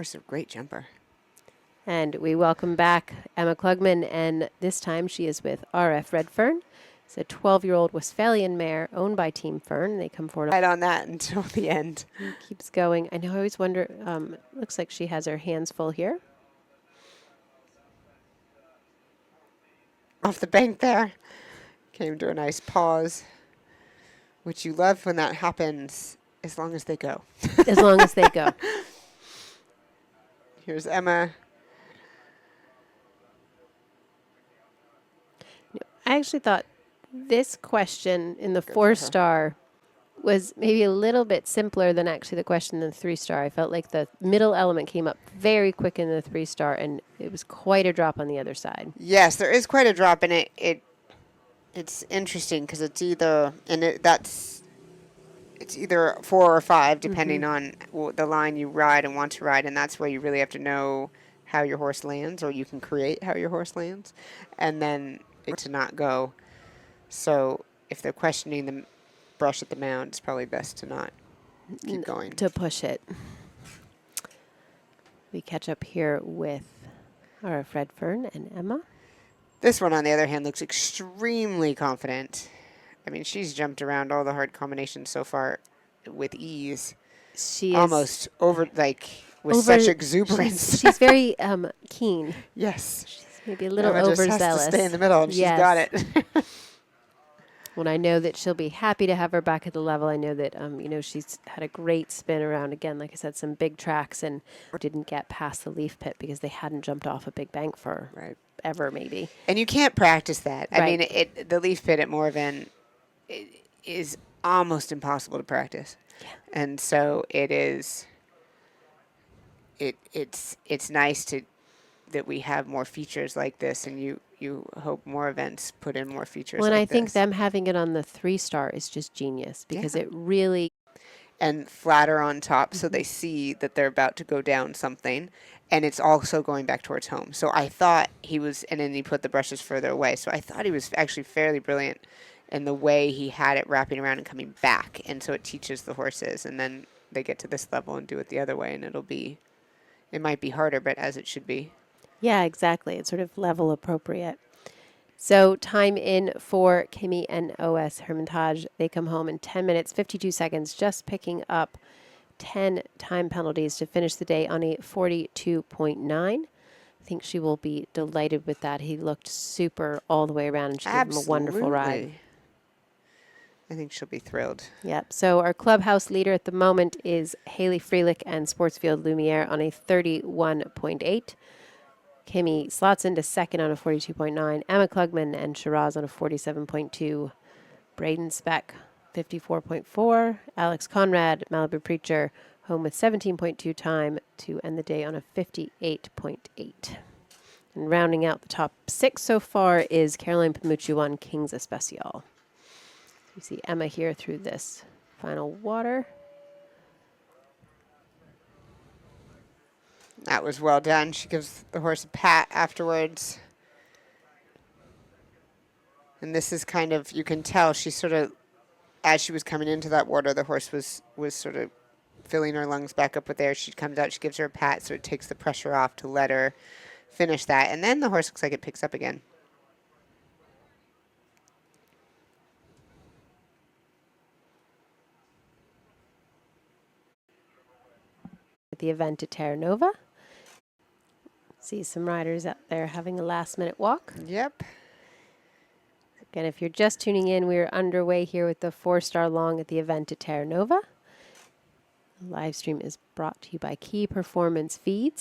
Horse is a great jumper. And we welcome back Emma Klugman, and this time she is with RF Redfern. It's a 12-year-old Westphalian mare owned by Team Fern. They come forward. Right on that until the end. Keeps going. I know, I always wonder, looks like she has her hands full here. Off the bank there. Came to a nice pause, which you love when that happens, as long as they go. As long as they go. Here's Emma. I actually thought this question in the 4-star was maybe a little bit simpler than actually the question in the 3-star. I felt like the middle element came up very quick in the 3-star, and it was quite a drop on the other side. Yes, there is quite a drop in it. It's interesting because it's either it's either 4 or 5 depending on the line you ride and want to ride, and that's where you really have to know how your horse lands, or you can create how your horse lands, and then to not go. So if they're questioning the brush at the mound, it's probably best to not keep going. To push it. We catch up here with our Redfern and Emma. This one, on the other hand, looks extremely confident. I mean, she's jumped around all the hard combinations so far with ease. She almost with such exuberance. She's very keen. Yes. She's maybe a little Emma overzealous. just has to stay in the middle, and she's got it. When I know that she'll be happy to have her back at the level. I know that, she's had a great spin around, again, like I said, some big tracks, and didn't get past the leaf pit because they hadn't jumped off a big bank for ever, maybe. And you can't practice that. I mean, the leaf pit at Morven is almost impossible to practice. Yeah. And so it's nice that we have more features like this, and you hope more events put in more features like this. I think them having it on the 3-star is just genius because it really... And flatter on top so they see that they're about to go down something, and it's also going back towards home. So I thought he was, and then he put the brushes further away, so I thought he was actually fairly brilliant in the way he had it wrapping around and coming back, and so it teaches the horses, and then they get to this level and do it the other way, and it might be harder, but as it should be. Yeah, exactly. It's sort of level appropriate. So time in for Kimi and OS Hermitage. They come home in 10 minutes, 52 seconds, just picking up 10 time penalties to finish the day on a 42.9. I think she will be delighted with that. He looked super all the way around, and she gave him a wonderful ride. I think she'll be thrilled. Yep. So our clubhouse leader at the moment is Haley Freelick and Sportsfield Lumiere on a 31.8. Kimi slots into second on a 42.9. Emma Klugman and Shiraz on a 47.2. Braden Speck, 54.4. Alex Conrad, Malibu Preacher, home with 17.2 time to end the day on a 58.8. And rounding out the top 6 so far is Caroline Pamucci on King's Especial. You see Emma here through this final water. That was well done. She gives the horse a pat afterwards. And this is kind of, you can tell she sort of, as she was coming into that water, the horse was sort of filling her lungs back up with air. She comes out, she gives her a pat, so it takes the pressure off to let her finish that. And then the horse looks like it picks up again. At the event at Terranova. See some riders out there having a last-minute walk. Yep. Again, if you're just tuning in, we're underway here with the 4-star long at the event at Terranova. The live stream is brought to you by Key Performance Feeds.